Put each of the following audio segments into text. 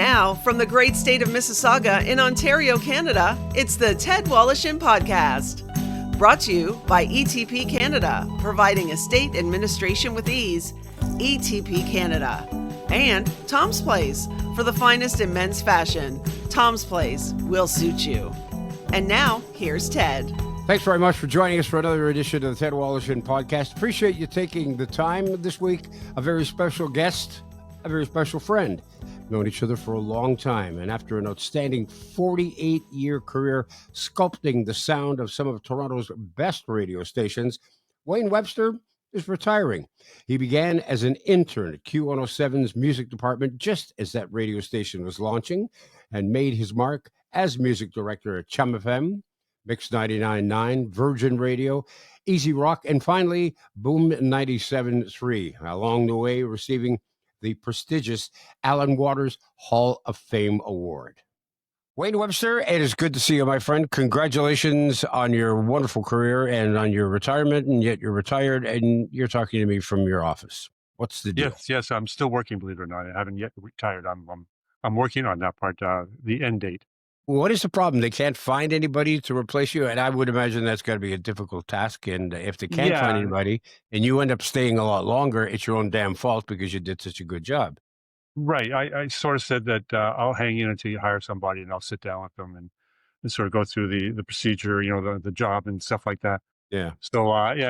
now, from the great state of Mississauga in Ontario, Canada, it's the Ted Woloshyn Podcast. Brought to you by ETP Canada, providing estate administration with ease. ETP Canada. And Tom's Place, for the finest in men's fashion. Tom's Place will suit you. And now, here's Ted. Thanks very much for joining us for another edition of the Ted Woloshyn Podcast. Appreciate you taking the time this week. A very special guest, a very special friend. Known each other for a long time, and after an outstanding 48-year career sculpting the sound of some of Toronto's best radio stations, Wayne Webster is retiring. He began as an intern at Q107's music department just as that radio station was launching, and made his mark as music director at CHUM-FM, Mix 99.9, Virgin Radio, Easy Rock, and finally, Boom 97.3. Along the way, receiving the prestigious Alan Waters Hall of Fame Award. Wayne Webster, it is good to see you, my friend. Congratulations on your wonderful career and on your retirement, and yet you're retired and you're talking to me from your office. What's the deal? Yes, I'm still working, believe it or not. I haven't yet retired. I'm working on that part, the end date. What is the problem? They can't find anybody to replace you? And I would imagine that's got to be a difficult task. And if they can't find anybody and you end up staying a lot longer, it's your own damn fault because you did such a good job. Right. I sort of said that I'll hang in until you hire somebody, and I'll sit down with them and sort of go through the procedure, the job and stuff like that. Yeah. So,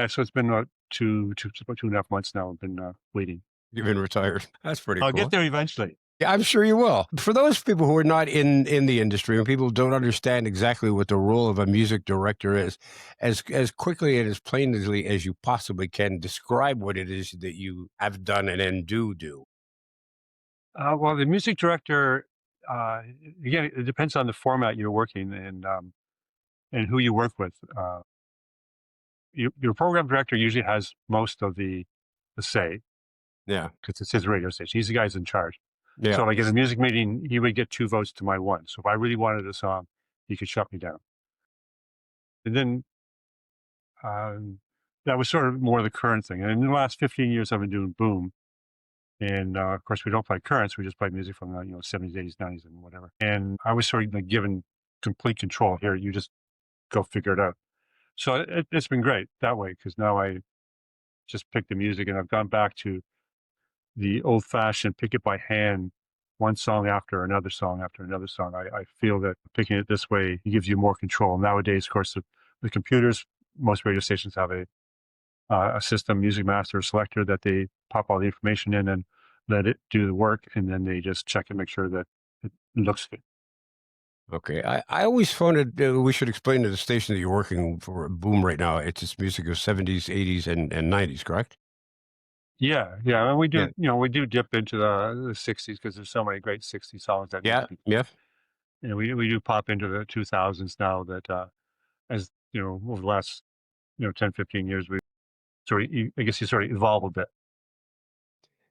so it's been about 2.5 months now. I've been waiting. You've been retired. That's pretty cool. I'll get there eventually. Yeah, I'm sure you will. For those people who are not in the industry and people who don't understand exactly what the role of a music director is, as quickly and as plainly as you possibly can, describe what it is that you have done and then do. Well, the music director, again, it depends on the format you're working and who you work with. Your program director usually has most of the say. Yeah. Because it's his radio station. He's the guy who's in charge. Yeah. So like in a music meeting, he would get 2 votes to my 1. So if I really wanted a song, he could shut me down. And then that was sort of more the current thing. And in the last 15 years, I've been doing Boom. And of course, we don't play currents. We just play music from the 70s, 80s, 90s, and whatever. And I was sort of like given complete control. Here, you just go figure it out. So it's been great that way, because now I just pick the music, and I've gone back to the old-fashioned pick it by hand, one song after another song after another song. I feel that picking it this way gives you more control. Nowadays, of course, the computers, most radio stations have a system, Music Master Selector, that they pop all the information in and let it do the work, and then they just check and make sure that it looks good. Okay. I always found it, we should explain to the station that you're working for Boom right now. It's just music of 70s, 80s, and 90s, correct? Yeah, and we do, we do dip into the 60s because there's so many great 60s songs that Yeah. And we do pop into the 2000s now that, as over the last 10, 15 years, we I guess you sort of evolve a bit.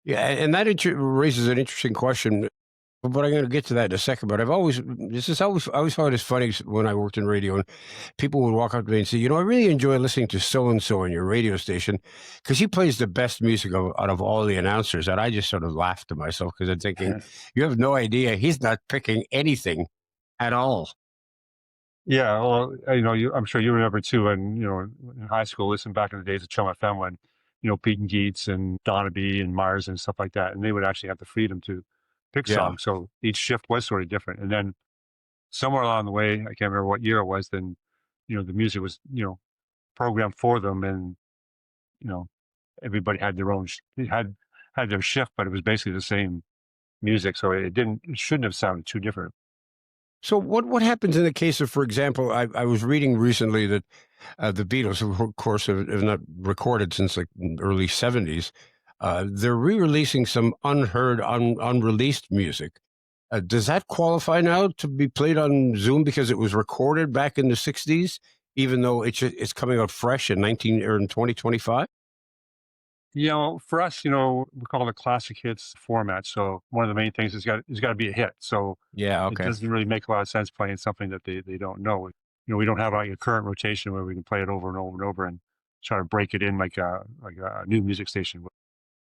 Yeah, and that raises an interesting question. But I'm going to get to that in a second. But I always found it funny when I worked in radio, and people would walk up to me and say, I really enjoy listening to so-and-so on your radio station because he plays the best music out of all the announcers. And I just sort of laughed to myself because I'm thinking, you have no idea. He's not picking anything at all. Yeah, well, I'm sure you remember too, when, in high school, listen back in the days of CHUM-FM when, Pete and Geets and Donaby and Mars and stuff like that, and they would actually have the freedom to pick songs. So each shift was sort of different. And then somewhere along the way, I can't remember what year it was, then, the music was, programmed for them, and, everybody had their own, had their shift, but it was basically the same music. So it shouldn't have sounded too different. So what happens in the case of, for example, I was reading recently that the Beatles, who of course have not recorded since like early 70s, they're re-releasing some unreleased music. Does that qualify now to be played on Zoom because it was recorded back in the 60s, even though it's coming out fresh in 2025? For us, we call it a classic hits format. So one of the main things is got to be a hit. So okay. It doesn't really make a lot of sense playing something that they don't know. We don't have like a current rotation where we can play it over and over and over and try to break it in like a new music station.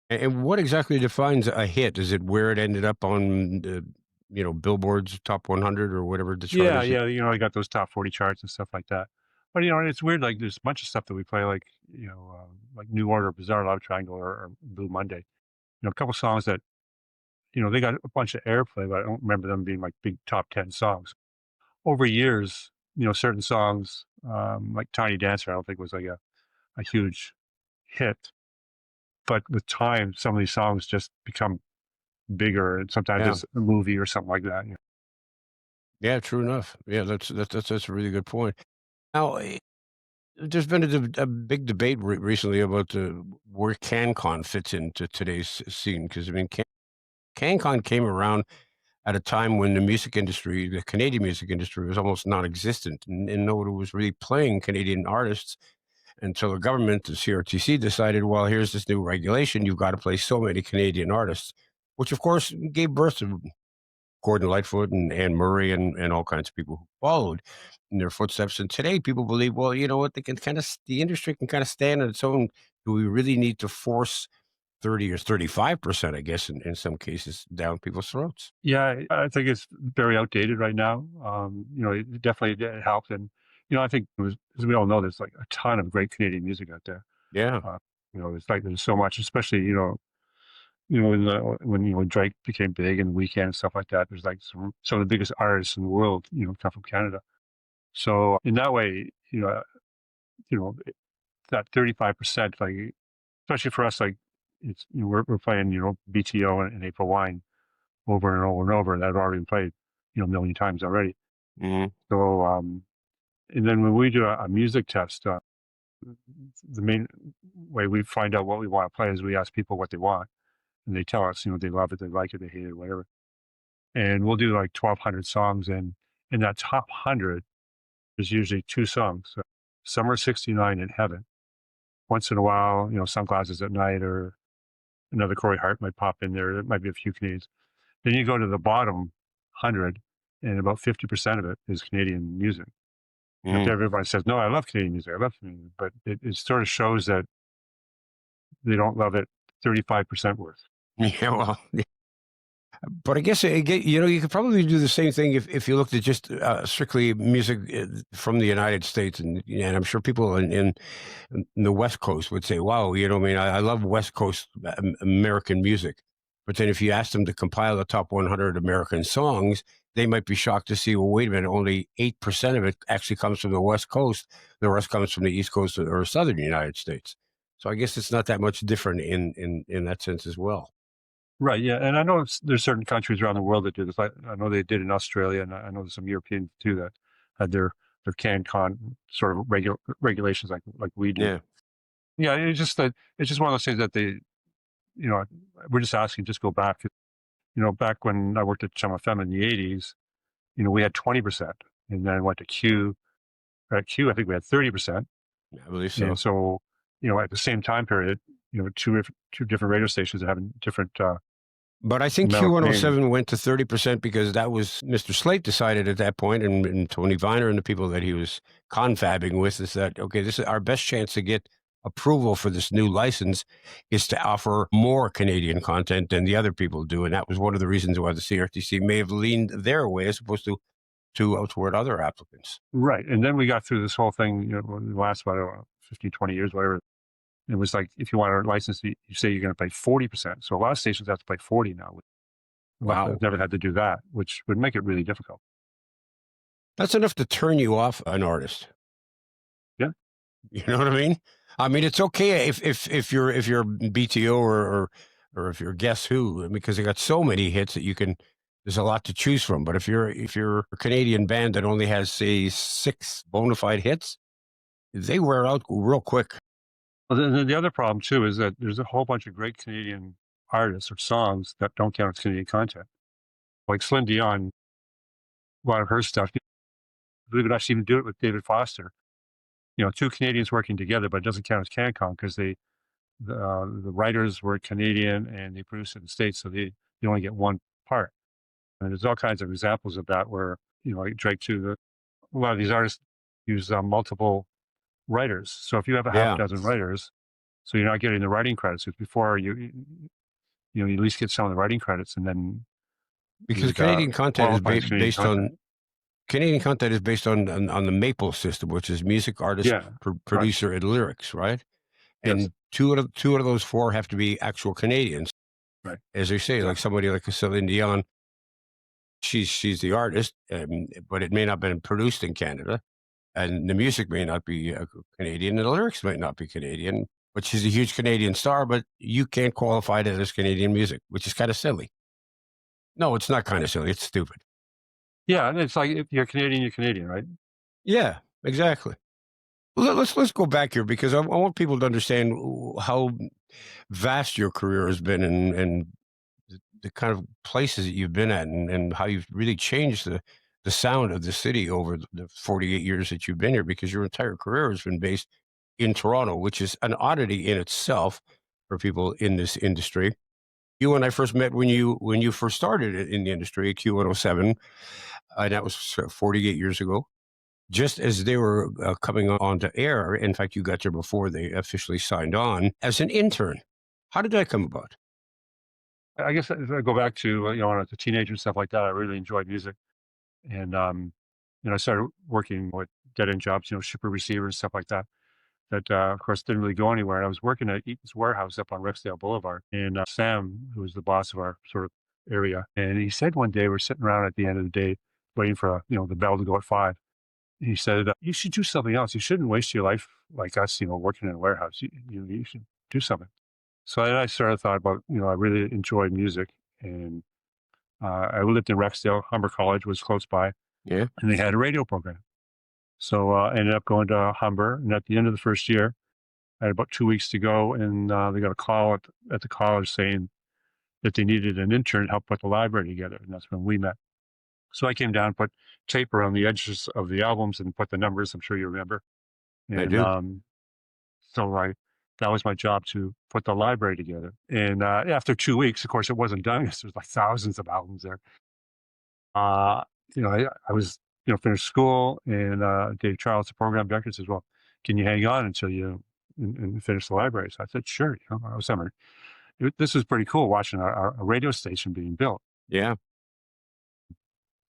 And what exactly defines a hit? Is it where it ended up on Billboard's top 100 or whatever the chart Yeah, is. yeah. I got those top 40 charts and stuff like that. But it's weird. Like there's a bunch of stuff that we play, like like New Order, Bizarre Love Triangle, or Blue Monday. A couple songs that they got a bunch of airplay, but I don't remember them being like big top 10 songs. Over years, certain songs, like Tiny Dancer, I don't think was like a huge hit. But with time, some of these songs just become bigger, and sometimes Yeah. it's a movie or something like that. Yeah, true enough. Yeah, that's a really good point. Now, there's been a big debate recently about where CanCon fits into today's scene, because I mean, CanCon came around at a time when the music industry, the Canadian music industry, was almost non-existent, and nobody was really playing Canadian artists until the government, the CRTC, decided, well, here's this new regulation. You've got to play so many Canadian artists, which of course gave birth to Gordon Lightfoot and Anne Murray and all kinds of people who followed in their footsteps. And today people believe, well, you know what, they can the industry can kind of stand on its own. Do we really need to force 30 or 35%, I guess, in some cases, down people's throats? Yeah, I think it's very outdated right now. It definitely did help, and I think as we all know, there's like a ton of great Canadian music out there. Yeah. Uh, it's like there's so much, especially when Drake became big and Weekend and stuff like that. There's like some of the biggest artists in the world, come from Canada. So in that way, you know that 35%, like especially for us, like it's we're playing BTO and April Wine over and over and over. That I've already played a million times already. Hmm. So and then when we do a music test, the main way we find out what we want to play is we ask people what they want, and they tell us they love it, they like it, they hate it, whatever. And we'll do like 1,200 songs, and in that top 100, there's usually two songs: Summer '69 and Heaven. Once in a while, Sunglasses at Night or another Corey Hart might pop in there. There might be a few Canadians. Then you go to the bottom 100, and about 50% of it is Canadian music. Hmm. Everybody says, "No, I love Canadian music. I love Canadian music," but it sort of shows that they don't love it 35% worth. Yeah, well, but I guess you could probably do the same thing if you looked at just strictly music from the United States, and I'm sure people in the West Coast would say, "Wow, I mean, I love West Coast American music." But then if you ask them to compile the top 100 American songs, they might be shocked to see, well, wait a minute, only 8% of it actually comes from the West Coast. The rest comes from the East Coast or Southern United States. So I guess it's not that much different in that sense as well. Right. Yeah. And I know there's certain countries around the world that do this. I know they did in Australia, and I know there's some Europeans too that had their CanCon sort of regulations like we do. Yeah. Yeah. It's just one of those things that we're just asking, just go back. Back when I worked at CHUM-FM in the 80s, we had 20%, and then went to Q. At Q, I think we had 30%. I believe so. And so, at the same time period, two different radio stations that have different. But I think Q107 went to 30% because that was Mr. Slate decided at that point, and Tony Viner and the people that he was confabbing with, is that, okay, this is our best chance to get approval for this new license is to offer more Canadian content than the other people do. And that was one of the reasons why the CRTC may have leaned their way as opposed to toward other applicants. Right. And then we got through this whole thing, the last, about 15, 20 years, whatever. It was like, if you want a license, you say you're going to pay 40%. So a lot of stations have to pay 40 now. Wow. I've never had to do that, which would make it really difficult. That's enough to turn you off an artist. Yeah. You know what I mean? I mean, it's okay if you're BTO or if you're Guess Who, because they got so many hits that there's a lot to choose from. But if you're a Canadian band that only has, say, 6 bona fide hits, they wear out real quick. Well, the other problem too is that there's a whole bunch of great Canadian artists or songs that don't count as Canadian content. Like Celine Dion, a lot of her stuff, we could actually even do it with David Foster. Two Canadians working together, but it doesn't count as CanCon because the writers were Canadian and they produced it in the States, so they only get one part. And there's all kinds of examples of that where, like Drake too, a lot of these artists use multiple writers. So if you have a half dozen writers, so you're not getting the writing credits, because before you at least get some of the writing credits, and then Because You'd Canadian content is qualify as Canadian based content. on Canadian content is based on the Maple system, which is music, artist, Yeah, right. producer, and lyrics, right? Yes, And two out of those four have to be actual Canadians, right. as they say. Like Exactly. somebody like Celine Dion, she's the artist, but it may not have been produced in Canada, and the music may not be Canadian, and the lyrics might not be Canadian. But she's a huge Canadian star, but you can't qualify that as Canadian music, which is kind of silly. No, it's not kind of silly. It's stupid. Yeah, and it's like if you're Canadian, right? Yeah, exactly. Let's go back here because I want people to understand how vast your career has been and the kind of places that you've been at and how you've really changed the sound of the city over the 48 years that you've been here, because your entire career has been based in Toronto, which is an oddity in itself for people in this industry. You and I first met when you first started in the industry at Q107, and that was 48 years ago, just as they were coming on to air. In fact, you got there before they officially signed on as an intern. How did that come about? I guess if I go back to when I was a teenager and stuff like that, I really enjoyed music, and I started working with dead end jobs, shipper receiver and stuff like that. That of course didn't really go anywhere. And I was working at Eaton's warehouse up on Rexdale Boulevard, and Sam, who was the boss of our sort of area, and he said one day we're sitting around at the end of the day waiting for the bell to go at 5. He said, "You should do something else. You shouldn't waste your life like us, working in a warehouse. You should do something." So then I started thought about, I really enjoyed music, and I lived in Rexdale. Humber College was close by, Yeah. and they had a radio program. So I ended up going to Humber, and at the end of the first year, I had about 2 weeks to go, and they got a call at the college saying that they needed an intern to help put the library together, and that's when we met. So I came down, put tape around the edges of the albums, and put the numbers. I'm sure you remember. I And do. so that was my job, to put the library together. And after 2 weeks, of course, it wasn't done because there's like thousands of albums there. Uh, I was, finished school, and Dave Charles, the program director, says, "Well, can you hang on until you and finish the library?" So I said, "Sure." I was summer. This was pretty cool watching a radio station being built. Yeah.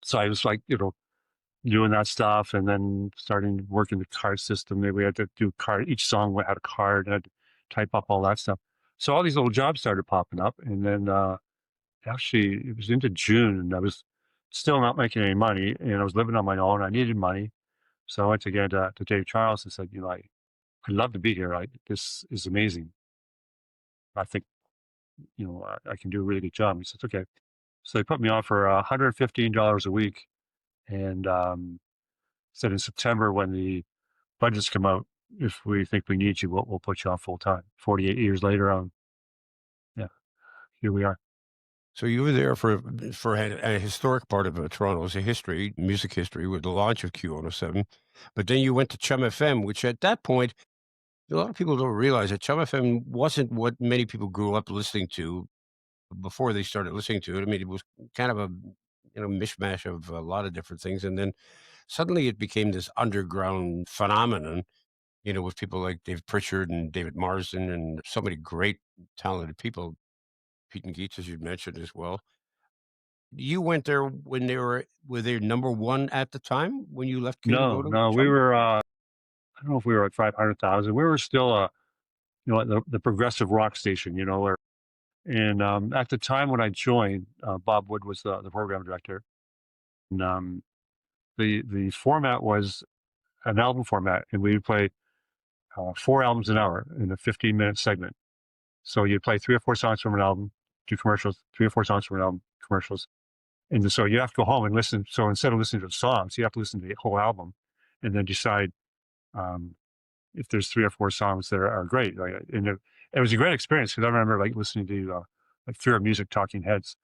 So I was like, doing that stuff, and then starting working the card system. Maybe we had to do card. Each song had a card, and I had to type up all that stuff. So all these little jobs started popping up, and then actually it was into June, and I was still not making any money, and I was living on my own. I needed money, so I went again to Dave Charles and said, I'd love to be here. This is amazing. I think I can do a really good job. He says, okay. So they put me on for $115 a week, and said in September, when the budgets come out, if we think we need you, we'll put you on full time. 48 years later, yeah, here we are. So you were there for a historic part of Toronto's history, music history, with the launch of Q107. But then you went to CHUM-FM, which at that point, a lot of people don't realize that CHUM-FM wasn't what many people grew up listening to before they started listening to it. I mean, it was kind of a mishmash of a lot of different things, and then suddenly it became this underground phenomenon. With people like Dave Pritchard and David Marsden and so many great talented people, Pete and Geets, as you mentioned as well. You went there when were they number one at the time when you left Q to go No, to no, we CHUM? were. I don't know if we were at 500,000. We were still the progressive rock station. And at the time when I joined, Bob Wood was the program director, and the format was an album format, and we would play 4 albums an hour in a 15-minute segment. So you'd play 3 or 4 songs from an album, do commercials, 3 or 4 songs from an album, commercials. And so you have to go home and listen. So instead of listening to the songs, you have to listen to the whole album, and then decide if there's 3 or 4 songs that are great. And it was a great experience, because I remember listening to Fear of Music, Talking Heads,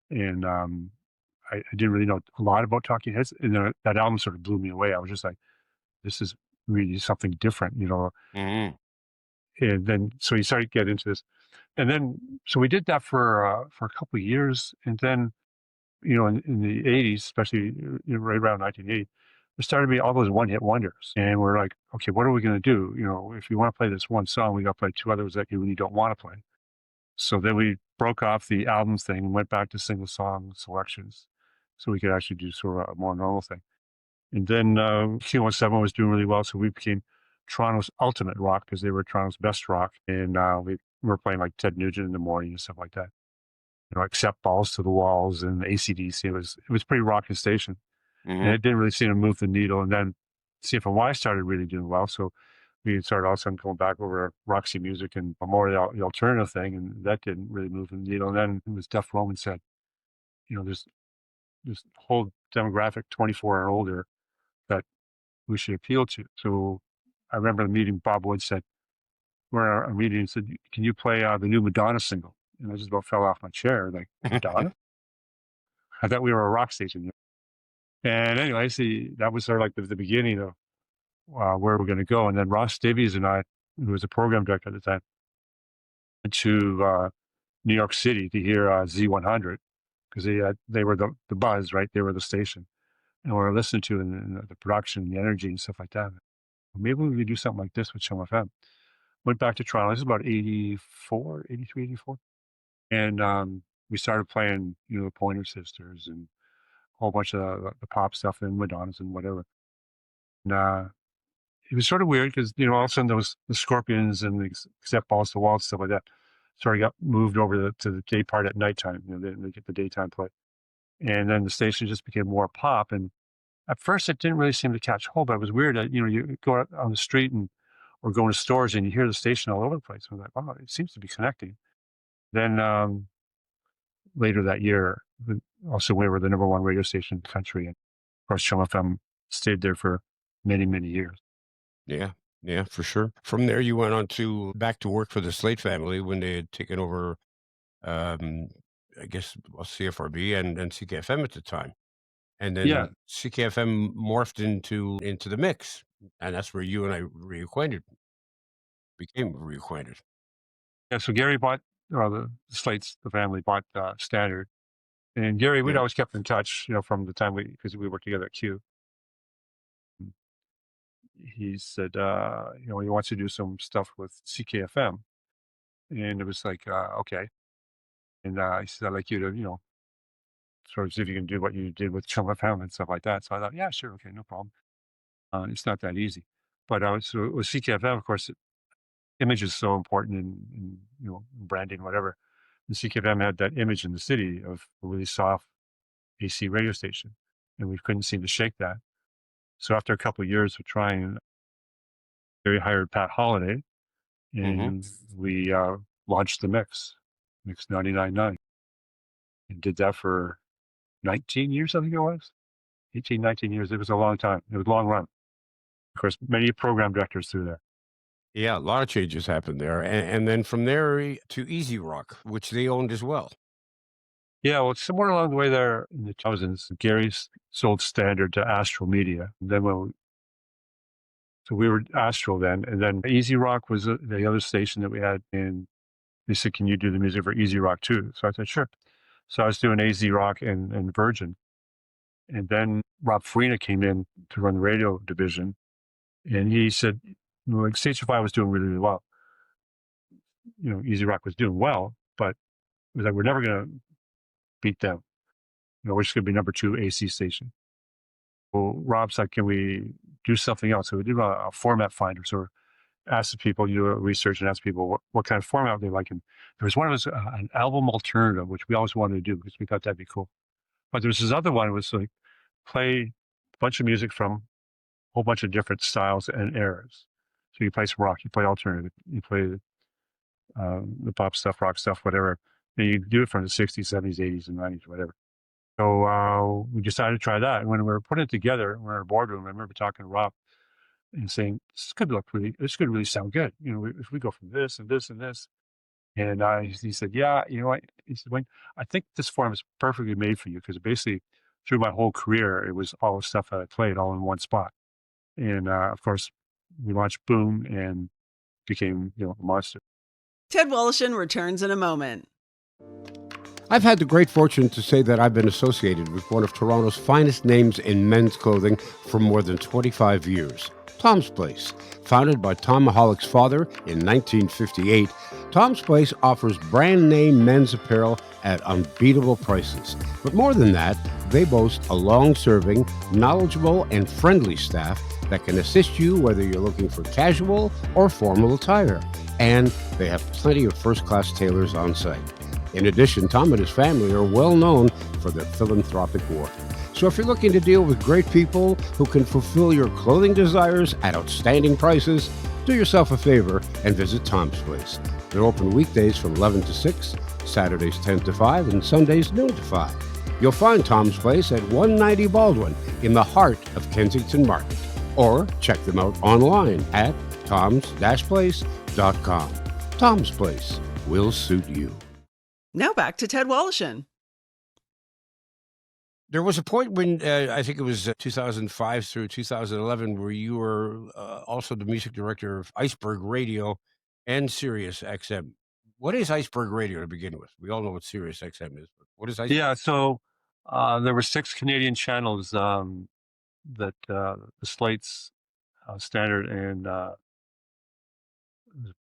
and I didn't really know a lot about Talking Heads, and then that album sort of blew me away. I was just like, this is really something different. Mm-hmm. And then so you started to get into this, and then so we did that for a couple of years, and then in the 80s, especially right around 1980, there started to be all those one-hit wonders, and we're like, okay, what are we going to do? If you want to play this one song, we got to play 2 others that you really don't want to play. So then we broke off the album thing and went back to single song selections so we could actually do sort of a more normal thing. And then Q-17 was doing really well, so we became Toronto's ultimate rock because they were Toronto's best rock. And we were playing like Ted Nugent in the morning and stuff like that. Accept Balls to the Walls and AC/DC. It was pretty rocking station. And it didn't really seem to move the needle. And then CFNY started really doing well. So we started all of a sudden going back over Roxy Music and more of the alternative thing. And that didn't really move the needle. And then it was Def Roman said, there's this whole demographic, 24 and older, that we should appeal to. So I remember the meeting, Bob Wood said, we're at a meeting and said, can you play the new Madonna single? And I just about fell off my chair, like, Madonna? I thought we were a rock station. And anyway, that was sort of like the beginning of where we're going to go. And then Ross Davies and I, who was a program director at the time, went to New York City to hear Z100 because they were the buzz, right? They were the station. And we were listening to the production, the energy and stuff like that. Maybe we could do something like this with CHUM-FM. Went back to Toronto. This is about 84, 83, 84. And we started playing, the Pointer Sisters and a whole bunch of the pop stuff and Madonnas and whatever. And it was sort of weird because, all of a sudden there was the Scorpions and the Accept Balls to the Walls, stuff like that. Sort of got moved over to the day part at nighttime. They get the daytime play. And then the station just became more pop. And at first it didn't really seem to catch hold, but it was weird that, you go out on the street or go into stores and you hear the station all over the place. I was like, wow, it seems to be connecting. Then later that year, also we were the number one radio station in the country. And of course, CHUM-FM stayed there for many, many years. Yeah, for sure. From there, you went on back to work for the Slate family when they had taken over, I guess, CFRB and CKFM at the time. And then CKFM morphed into the mix. And that's where you and I became reacquainted. Yeah, so Gary bought, the Slates, the family bought Standard. And Gary, we'd always kept in touch, from the time because we worked together at Q. He said, he wants to do some stuff with CKFM. And it was like, okay. And he said, I'd like you to, sort of see if you can do what you did with CHUM-FM and stuff like that. So I thought, yeah, sure, okay, no problem. It's not that easy. But with CKFM, of course, image is so important in branding, whatever. And CKFM had that image in the city of a really soft AC radio station. And we couldn't seem to shake that. So after a couple of years of trying, Gary hired Pat Holliday, and we launched the Mix 99.9, and did that for 19 years, I think it was. 18, 19 years. It was a long time. It was a long run. Of course, many program directors through there. Yeah, a lot of changes happened there. And then from there to Easy Rock, which they owned as well. Yeah, well, somewhere along the way there in the 2000s, Gary sold Standard to Astral Media. And then so we were Astral then. And then Easy Rock was the other station that we had. And they said, can you do the music for Easy Rock too? So I said, sure. So I was doing Easy Rock and Virgin. And then Rob Farina came in to run the radio division. And he said, like CHFI was doing really, really well. Easy Rock was doing well, but it was like, we're never going to beat them. We're just going to be number 2 AC station. Well, Rob's like, can we do something else? So we did a format finder. So asked the people, you do research and ask people what kind of format they like. And there was one of us, an album alternative, which we always wanted to do because we thought that'd be cool. But there was this other one, was like play a bunch of music from a whole bunch of different styles and eras. So you play some rock, you play alternative, you play the pop stuff, rock stuff, whatever. And you do it from the 60s, 70s, 80s, and 90s, whatever. So we decided to try that. And when we were putting it together, we were in a boardroom, I remember talking to Rob and saying, this could really sound good. If we go from this and this and this. And he said, yeah, you know what? He said, Wayne, I think this form is perfectly made for you because basically through my whole career, it was all the stuff that I played all in one spot. And of course, we launched Boom and became, a monster. Ted Woloshyn returns in a moment. I've had the great fortune to say that I've been associated with one of Toronto's finest names in men's clothing for more than 25 years. Tom's Place. Founded by Tom Mahalick's father in 1958, Tom's Place offers brand name men's apparel at unbeatable prices. But more than that, they boast a long-serving, knowledgeable, and friendly staff that can assist you whether you're looking for casual or formal attire. And they have plenty of first-class tailors on site. In addition, Tom and his family are well known for their philanthropic work. So if you're looking to deal with great people who can fulfill your clothing desires at outstanding prices, do yourself a favor and visit Tom's Place. They're open weekdays from 11 to 6, Saturdays 10 to 5, and Sundays noon to 5. You'll find Tom's Place at 190 Baldwin in the heart of Kensington Market. Or check them out online at toms-place.com. Tom's Place will suit you. Now back to Ted Woloshyn. There was a point when I think it was 2005 through 2011 where you were also the music director of Iceberg Radio and Sirius XM. What is Iceberg Radio to begin with? We all know what Sirius XM is, but what is Iceberg? Yeah, so there were 6 Canadian channels that the Slate's Standard and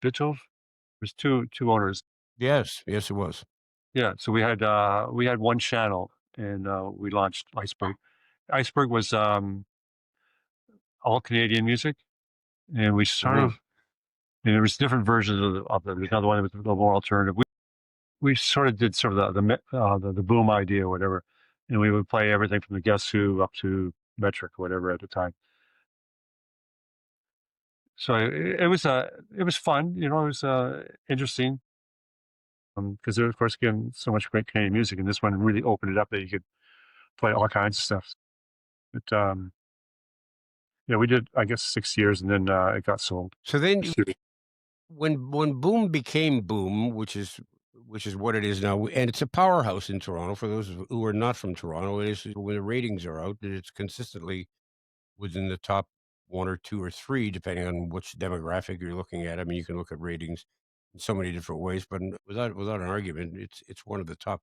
Bitchel. There's two owners. Yes, it was. Yeah, so we had one channel, and we launched Iceberg. Iceberg was all Canadian music, and we sort of, and there was different versions of it. There's another one that was a little more alternative. We sort of did sort of the boom idea or whatever, and we would play everything from the Guess Who up to Metric or whatever at the time. So it was fun, it was interesting, because there, of course, again, so much great Canadian music, and this one really opened it up that you could play all kinds of stuff. But yeah, we did, I guess, 6 years, and then it got sold. So then, when Boom became Boom, which is what it is now, and it's a powerhouse in Toronto. For those who are not from Toronto, it is when the ratings are out, it's consistently within the top 1 or 2 or 3, depending on which demographic you're looking at. I mean, you can look at ratings in so many different ways, but without an argument, it's one of the top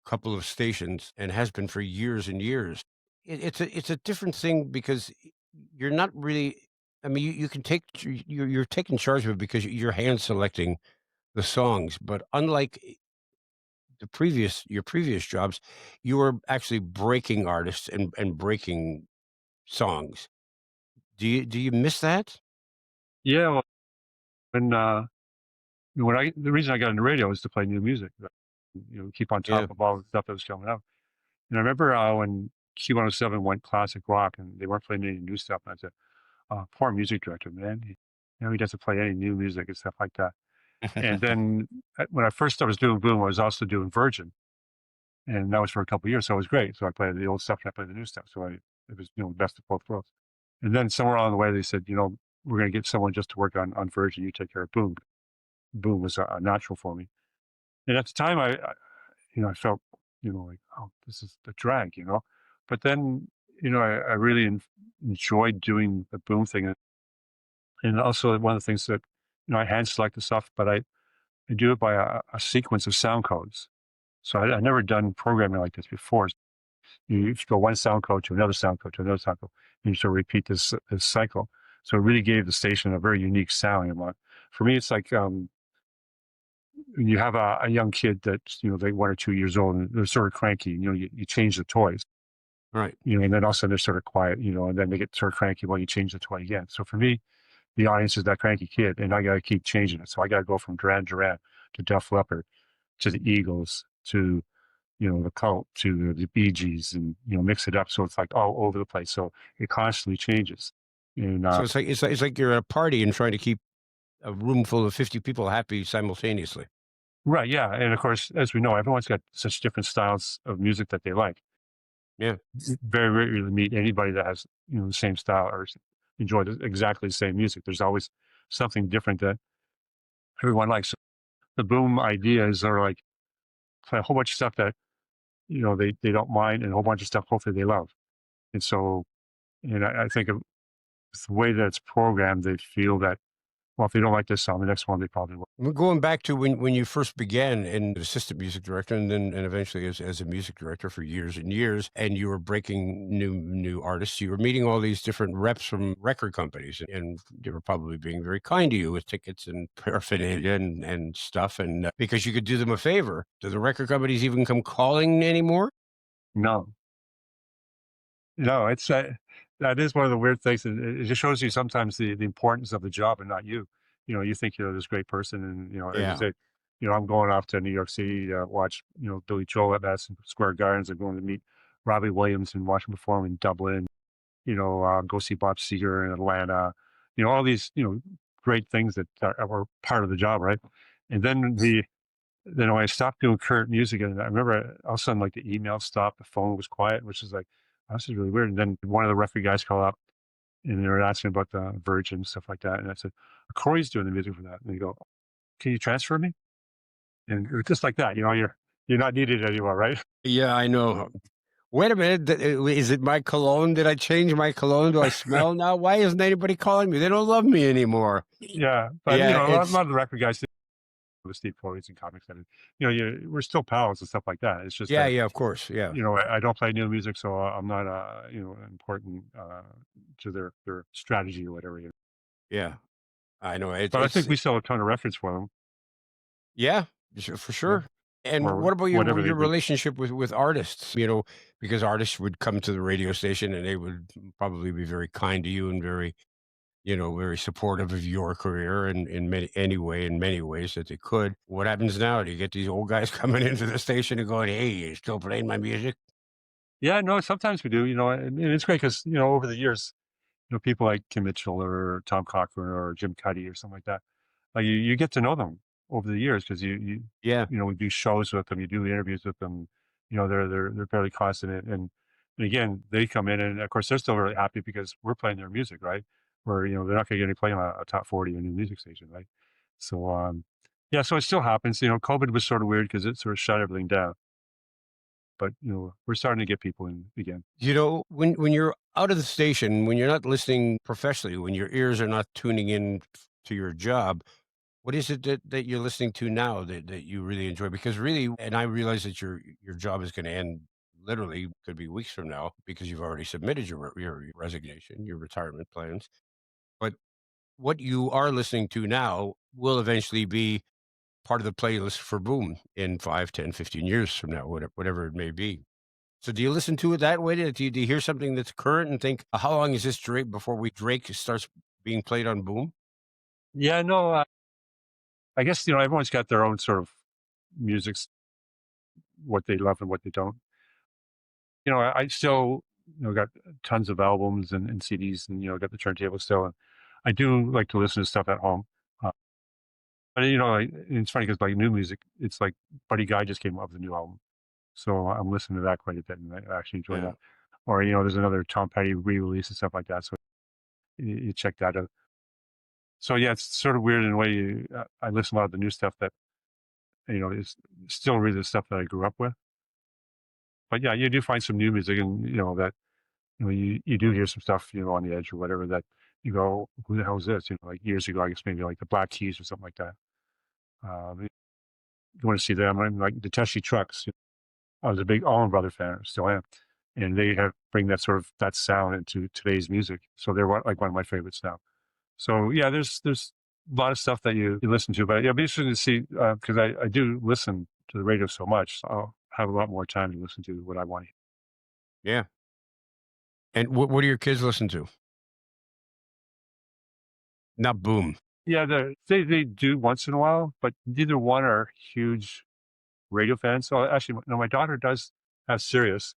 couple of stations and has been for years and years. It's a different thing because you're not really. I mean, you can take you're taking charge of it because you're hand selecting the songs, but unlike your previous jobs, you were actually breaking artists and breaking songs. Do you miss that? Yeah, well, the reason I got into radio was to play new music, keep on top of all the stuff that was coming out. And I remember when Q107 went classic rock and they weren't playing any new stuff, and I said, poor music director, man, he doesn't play any new music and stuff like that. And then when I first started doing Boom, I was also doing Virgin, and that was for a couple of years, so it was great. So I played the old stuff and I played the new stuff, so it was the best of both worlds. And then somewhere along the way, they said, we're going to get someone just to work on Virgin. You take care of Boom. Boom was a natural for me. And at the time, I felt, like, oh, this is the drag, But then, I really enjoyed doing the Boom thing. And also one of the things that, I hand select the stuff, but I do it by a sequence of sound codes. So I'd never done programming like this before. You go one sound code to another sound code to another sound code, and you sort of repeat this cycle. So it really gave the station a very unique sound. And for me, it's like when you have a young kid that's like 1 or 2 years old and they're sort of cranky. You change the toys, right? And then all of a sudden they're sort of quiet. And then they get sort of cranky while you change the toy again. So for me, the audience is that cranky kid, and I got to keep changing it. So I got to go from Duran Duran to Def Leppard to the Eagles to the Cult to the Bee Gees, and mix it up so it's like all over the place. So it constantly changes. And so it's like you're at a party and trying to keep a room full of 50 people happy simultaneously. Right. Yeah. And of course, as we know, everyone's got such different styles of music that they like. Yeah. Very rarely meet anybody that has the same style or enjoy exactly the same music. There's always something different that everyone likes. So the Boom ideas are like play a whole bunch of stuff that they don't mind, and a whole bunch of stuff hopefully they love. And so, I think of the way that it's programmed, they feel that, well, if they don't like this song, the next one they probably will. We're going back to when you first began in assistant music director and then and eventually as a music director for years and years, and you were breaking new artists, you were meeting all these different reps from record companies, and they were probably being very kind to you with tickets and paraphernalia and stuff, and because you could do them a favor. Do the record companies even come calling anymore? No, no, it's that is one of the weird things. It just shows you sometimes the importance of the job and not you. You think you're this great person, and as you Yeah. say, I'm going off to New York City to watch Billy Joel at Madison Square Gardens. I'm going to meet Robbie Williams and watch him perform in Dublin. Go see Bob Seger in Atlanta. All these great things that are part of the job, right? And then when I stopped doing current music, and I remember all of a sudden, like the email stopped, the phone was quiet, which is like, "Oh, this is really weird." And then one of the record guys called up and they were asking about the Virgin and stuff like that. And I said, Corey's doing the music for that. And they go, "Can you transfer me?" And it was just like that, you're not needed anymore, right? Yeah, I know. Wait a minute. Is it my cologne? Did I change my cologne? Do I smell now? Why isn't anybody calling me? They don't love me anymore. Yeah. But, Yeah, a lot, a it's lot of the record guys, with Steve Corey's and comics, and, we're still pals and stuff like that. It's just yeah, that, yeah, of course. Yeah. I don't play new music, so I'm not, important to their strategy or whatever. Yeah. I know. It's But I it's think we sell a ton of records for them, yeah, for yeah, sure. And or what about your whatever they your do. relationship with artists? Because artists would come to the radio station and they would probably be very kind to you and very, very supportive of your career and in many ways that they could. What happens now? Do you get these old guys coming into the station and going, "Hey, you still playing my music?" Yeah, no, sometimes we do, and it's great because over the years, people like Kim Mitchell or Tom Cochran or Jim Cuddy or something like that. Like you get to know them over the years because Yeah. we do shows with them, you do interviews with them. They're fairly constant, and again, they come in, and of course they're still really happy because we're playing their music, right? Where they're not going to get any play on a top 40 or new music station, right? So yeah, so it still happens. COVID was sort of weird because it sort of shut everything down, but we're starting to get people in again. When you're out of the station, when you're not listening professionally, when your ears are not tuning in to your job, what is it that you're listening to now that you really enjoy? Because really, and I realize that your job is going to end literally could be weeks from now because you've already submitted your resignation, your retirement plans. But what you are listening to now will eventually be part of the playlist for Boom in 5, 10, 15 years from now, whatever it may be. So do you listen to it that way? Do you hear something that's current and think, how long is this Drake before Drake starts being played on Boom? Yeah, no, I guess everyone's got their own sort of music, what they love and what they don't. I still, got tons of albums and CDs, and got the turntable still, and I do like to listen to stuff at home. Uh, but it's funny because like new music, it's like Buddy Guy just came up with a new album, so I'm listening to that quite a bit, and I actually enjoy Yeah. that. Or there's another Tom Petty re-release and stuff like that, so you check that out. So yeah, it's sort of weird in a way. I listen to a lot of the new stuff that is still really the stuff that I grew up with. But yeah, you do find some new music, and that you do hear some stuff, on the edge or whatever that you go, who the hell is this? Like years ago, I guess maybe like the Black Keys or something like that. You want to see them, and like the Teshy Trucks. I was a big Allman Brother fan, still am, and they have bring that sort of that sound into today's music. So they're like one of my favorites now. So yeah, there's a lot of stuff that you listen to, but yeah, it'll be interesting to see because I do listen to the radio so much. So I'll have a lot more time to listen to what I want to hear. Yeah. And what do your kids listen to? Not Boom. Yeah, they do once in a while, but neither one are huge radio fans. So actually, no, my daughter does have Sirius,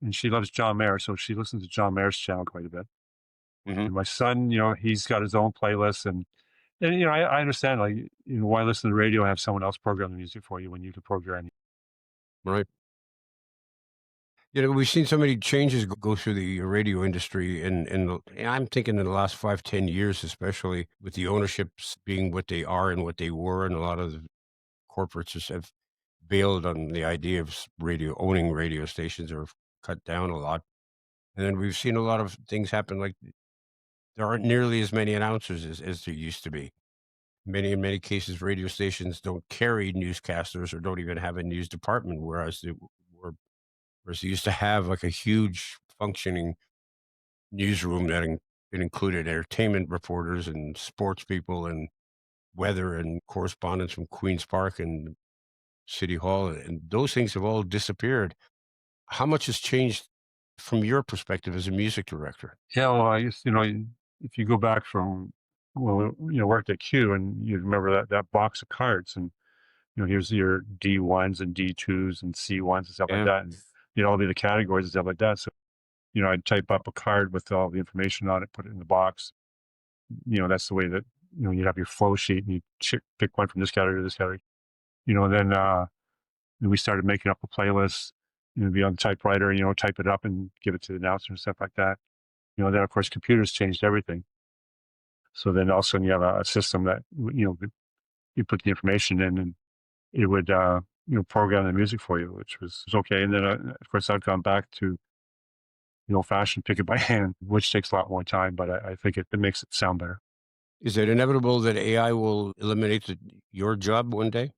and she loves John Mayer, so she listens to John Mayer's channel quite a bit. Hmm. And my son, he's got his own playlist, and I understand, like, why listen to the radio and have someone else program the music for you when you can program. Right. We've seen so many changes go through the radio industry, and I'm thinking in the last 5, 10 years, especially with the ownerships being what they are and what they were, and a lot of the corporates just have bailed on the idea of owning radio stations or cut down a lot. And then we've seen a lot of things happen, like there aren't nearly as many announcers as there used to be. In many cases, radio stations don't carry newscasters or don't even have a news department, were whereas they used to have like a huge functioning newsroom it included entertainment reporters and sports people and weather and correspondents from Queens Park and City Hall, and those things have all disappeared. How much has changed from your perspective as a music director? Yeah, well, I guess, if you go back from, well, worked at Q and you remember that box of cards and, here's your D1s and D2s and C1s and stuff like Yeah. that. And, all be the categories and stuff like that. So, I'd type up a card with all the information on it, put it in the box. That's the way that, you'd have your flow sheet and you pick one from this category to this category. Then we started making up a playlist, be on the typewriter, type it up and give it to the announcer and stuff like that. Then of course computers changed everything. So then all of a sudden you have a system that, you put the information in and it would, program the music for you, which was okay. And then of course I've gone back to the old fashioned pick it by hand, which takes a lot more time, but I think it makes it sound better. Is it inevitable that AI will eliminate your job one day?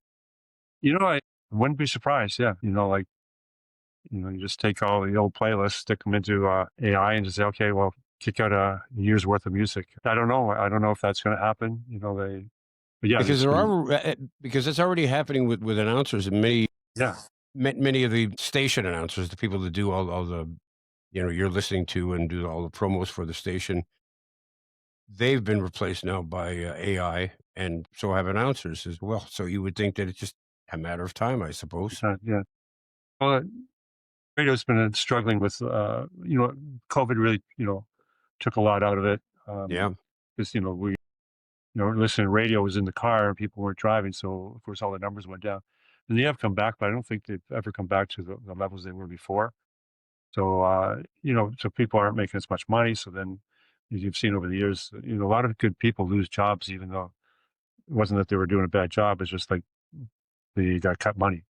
I wouldn't be surprised. Yeah. You just take all the old playlists, stick them into AI and just say, okay, well, kick out a year's worth of music. I don't know. I don't know if that's going to happen. But yeah, Because because it's already happening with announcers and yeah, many of the station announcers, the people that do all the, you're listening to and do all the promos for the station, they've been replaced now by AI, and so have announcers as well. So you would think that it's just a matter of time, I suppose. yeah. Well, radio's been struggling with, COVID really, took a lot out of it. Yeah. Because, we, listening to radio was in the car and people weren't driving. So, of course, all the numbers went down. And they have come back, but I don't think they've ever come back to the levels they were before. So, so people aren't making as much money. So then, as you've seen over the years, a lot of good people lose jobs, even though it wasn't that they were doing a bad job. It's just like they got cut money.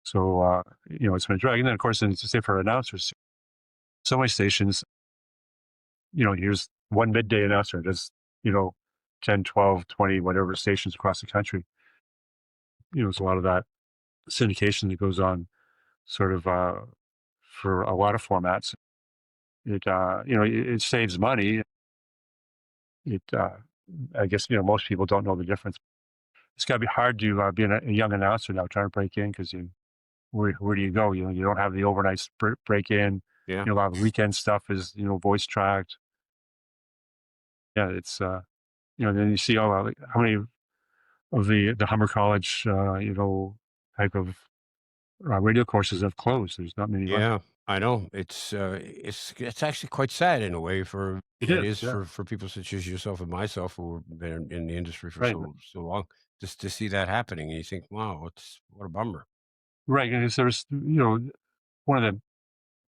So, it's been a drag. And then, of course, then it's the same for announcers. So many stations, here's one midday announcer, there's, 10, 12, 20, whatever stations across the country. There's a lot of that syndication that goes on sort of for a lot of formats. It saves money. I guess, most people don't know the difference. It's got to be hard to be a young announcer now trying to break in because where do you go? You don't have the overnight break in. Yeah. A lot of weekend stuff is, voice tracked. Yeah, it's, then you see how many of the Humber College, type of radio courses have closed. There's not many left. Yeah, I know. It's actually quite sad in a way It is, yeah. for people such as yourself and myself who have been in the industry for Right, so long, just to see that happening, and you think, wow, what a bummer. right. And there's, one of the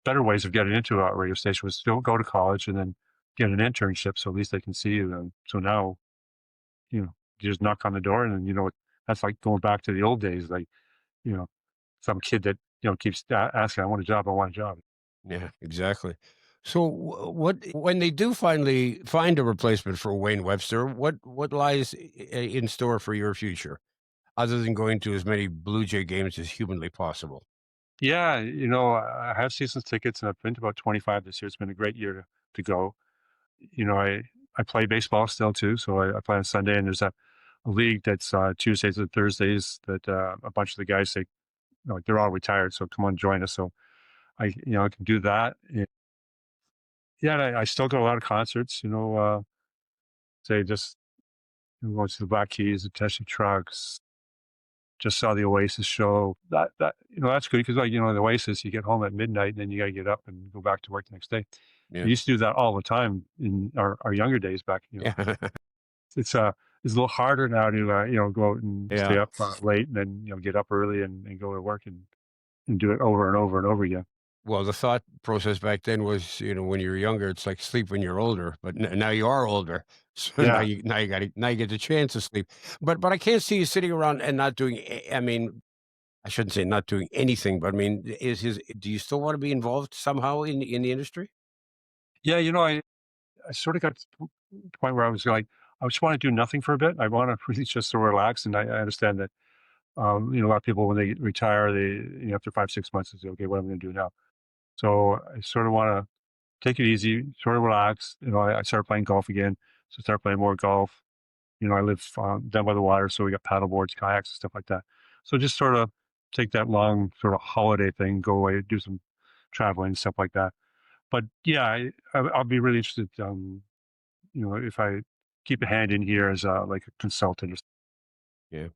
better ways of getting into a radio station was to go to college and then get an internship, so at least they can see you. And so now, you just knock on the door, and then that's like going back to the old days, like you know some kid that keeps asking, I want a job, I want a job. Yeah, exactly. So, when they do finally find a replacement for Wayne Webster, what lies in store for your future, other than going to as many Blue Jay games as humanly possible? Yeah, I have seasons tickets and I've been to about 25 this year. It's been a great year to go. I play baseball still too, so I play on Sunday, and there's a league that's Tuesdays and Thursdays that a bunch of the guys say, like, they're all retired, so come on, join us. So I can do that. Yeah, and I still go to a lot of concerts. Say just going to the Black Keys, the Tessie Trucks. Just saw the Oasis show. That's good because, like, the Oasis, you get home at midnight and then you got to get up and go back to work the next day. Yeah. We used to do that all the time in our younger days back. Yeah. It's a little harder now to go out and Yeah. stay up late and then get up early and go to work and do it over and over and over again. Well, the thought process back then was, when you're younger, it's like sleep when you're older. But now you are older, so Yeah. now you get the chance to sleep. But I can't see you sitting around and not doing. I mean, I shouldn't say not doing anything, but I mean, do you still want to be involved somehow in the industry? Yeah, I sort of got to the point where I was like, I just want to do nothing for a bit. I want to really just to relax. And I understand that, a lot of people, when they retire, after 5, 6 months, they say, okay, what am I going to do now? So I sort of want to take it easy, sort of relax. I started playing golf again. So I started playing more golf. I live down by the water, so we got paddle boards, kayaks, and stuff like that. So just sort of take that long sort of holiday thing, go away, do some traveling, stuff like that. But yeah, I'll be really interested, if I keep a hand in here as like a consultant. Yeah.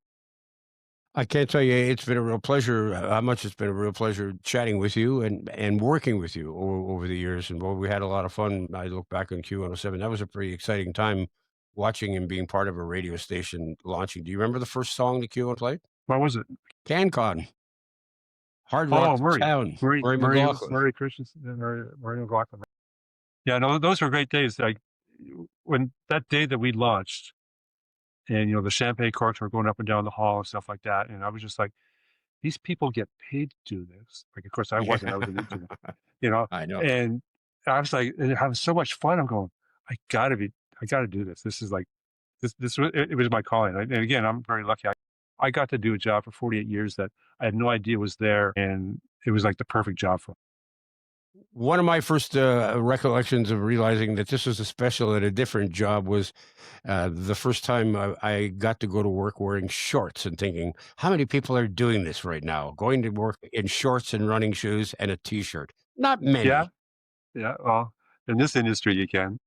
I can't tell you, it's been a real pleasure, how much it's been a real pleasure chatting with you and working with you over the years. And we had a lot of fun. I look back on Q107. That was a pretty exciting time watching and being part of a radio station launching. Do you remember the first song that Q1 played? What was it? CanCon. Hard Oh, Rock Murray. Town. Murray McLaughlin. Murray Christensen, Murray McLaughlin. Yeah, no, those were great days. Like when that day that we launched, and the champagne corks were going up and down the hall and stuff like that, and I was just like, these people get paid to do this. Like, of course, I wasn't. I was an intern, I know. and I was like, and having so much fun. I'm going, I gotta do this. This is like, it was my calling. And again, I'm very lucky. I got to do a job for 48 years that I had no idea was there, and it was like the perfect job for me. One of my first recollections of realizing that this was a special and a different job was the first time I got to go to work wearing shorts and thinking, how many people are doing this right now? Going to work in shorts and running shoes and a T-shirt. Not many. Yeah. Well, in this industry, you can.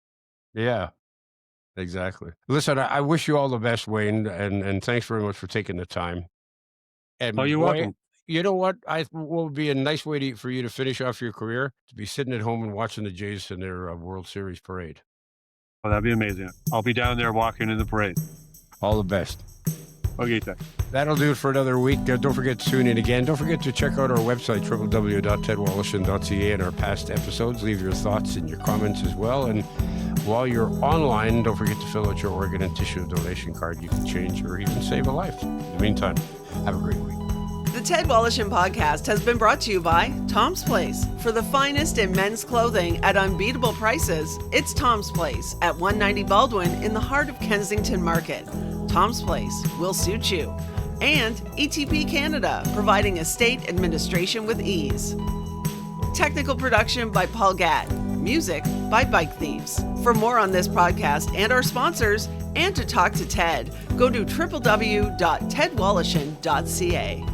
Yeah, exactly. Listen, I wish you all the best, Wayne, and thanks very much for taking the time. And Oh, you're boy, welcome. you know what? Will be a nice way for you to finish off your career, to be sitting at home and watching the Jays in their World Series parade. Well, that'd be amazing. I'll be down there walking in the parade. All the best. Okay, thanks. That'll do it for another week. Don't forget to tune in again. Don't forget to check out our website, www.tedwoloshyn.ca, and our past episodes. Leave your thoughts and your comments as well. And while you're online, don't forget to fill out your organ and tissue donation card. You can change or even save a life. In the meantime, have a great week. The Ted Woloshyn podcast has been brought to you by Tom's Place. For the finest in men's clothing at unbeatable prices, it's Tom's Place at 190 Baldwin in the heart of Kensington Market. Tom's Place will suit you. And ETP Canada, providing estate administration with ease. Technical production by Paul Gatt. Music by Bike Thieves. For more on this podcast and our sponsors, and to talk to Ted, go to www.tedwoloshyn.ca.